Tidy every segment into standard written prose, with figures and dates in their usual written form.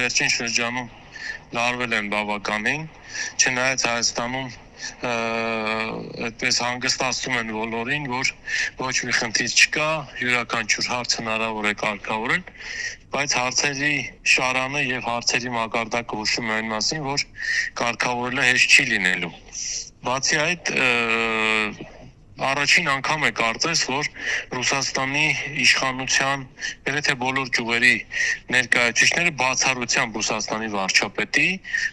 վերջին շրջանում լարվել են բավականին, չնայած Հայաստանում այդպես հանգստացնում են բոլորին, որ ոչ մի խնդիր չկա, յուրաքանչյուր հարց հնարավոր է կարգավորել, բայց հարցերի շարանը եւ հարցերի մակարդակը հուշում է այն մասին, որ կարգավորելը հեշտ չի լինելու։ Բացի այդ, առաջին անգամ է կարծես, որ Ռուսաստանի իշխանության գրեթե բոլոր ճյուղերի ներկայացուցիչները բացառությամբ Ռուսաստանի վարչապետի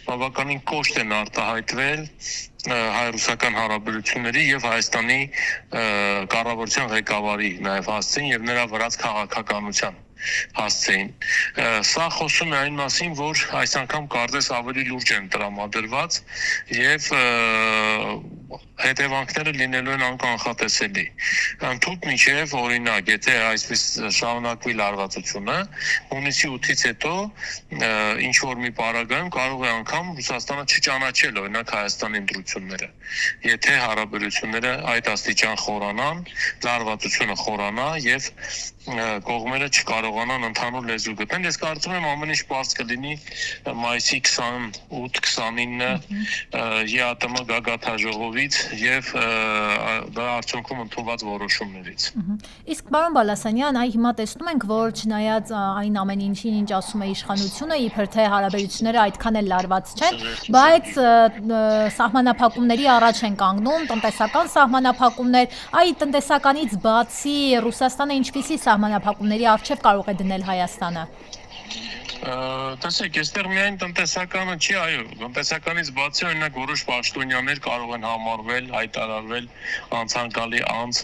բավականին կոշտ են արտահայտվել հայ-ռուսական հարաբերությունների եւ Հայաստանի կառավարության ղեկավարի նաեւ հասցեին եւ նրա վրաց քաղաքականության հասցեին։ Սա խոսում է այն մասին, որ այս անգամ կարծես ավելի լուրջ են տրամադրված եւ հետևանքները լինելու են անկանխատեսելի։ Ընդհանուր մինչև օրինակ, եթե այսպես շարունակվի լարվածությունը, հունիսի 8-ից հետո ինչ որ մի պարագայում կարող է անգամ Ռուսաստանը չճանաչել օրինակ Հայաստանի ընտրությունները։ Եթե հարաբերությունները այդ աստիճան խորանան, լարվածությունը խորանա եւ կողմերը չկարողանան ընդհանուր լեզու գտնել, ես կարծում եմ ամեն ինչ բաց կլինի մայիսի 28-29 ԵԱՏՄ գագաթաժողովից եւ դրա արդյունքում ընդունված որոշումներից։ Իսկ պարոն Բալասանյան, հիմա տեսնում ենք, որ չնայած այն ամեն ինչին, ինչ ասում է իշխանությունը, իբր թե հարաբերությունները այդքան էլ լարված չեն, բայց սահմանափակումների առաջ են կանգնում, տնտեսական սահմանափակումներ, այ տնտեսականից բացի Ռուսաստանը ինչպիսի սահմանափակումների առջև կարող է դնել Հայաստանը։ Տեսեք, այստեղ միայն տնտեսականը չի, այո, տնտեսականից բացի օրինակ որոշ պաշտոնյաներ կարող են համարվել, հայտարարվել անցանկալի անձ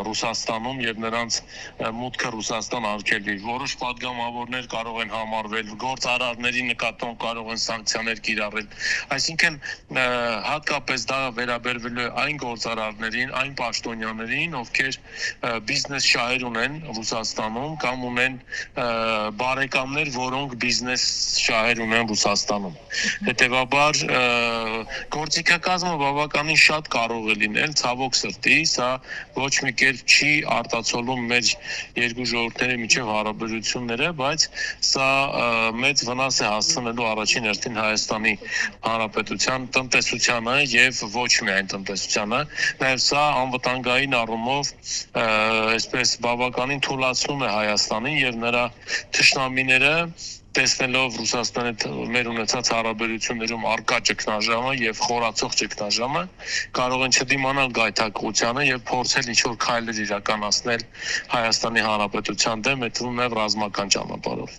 Ռուսաստանում եւ նրանց մուտքը Ռուսաստան արգելվի։ Որոշ падգամավորներ կարող են համարվել, գործարարների նկատմամբ կարող են սանկցիաներ կիրառել։ Այսինքն հատկապես դա վերաբերվելու է այն գործարարներին, այն պաշտոնյաներին, ովքեր բիզնես շահեր ունեն Ռուսաստանում կամ ունեն բարեկամներ, որոնք բիզնես շահեր ունեն Ռուսաստանում։ Հետևաբար գործիքակազմը բավականին շատ կարող է լինել, ցավոք սրտի, սա ոչ մի կերպ չի արտացոլում մեր երկու ժողովուրդների միջև հարաբերությունները, բայց սա մեծ վնաս է հասցնելու առաջին հերթին Հայաստանի Հանրապետության տնտեսությանը եւ ոչ միայն տնտեսությանը, նաեւ սա անվտանգային առումով այսպես բավականին թուլացնում է Հայաստանին եւ նրա թշնամիները տեսնելով Ռուսաստանի մեր ունեցած հարաբերություններում արկա ճգնաժամը եւ խորացող ճգնաժամը կարող են չդիմանալ գայթակղությանը եւ փորձել ինչ-որ քայլեր իրականացնել Հայաստանի Հանրապետության դեմ, այդ թվում նաեւ ռազմական ճանապարհով։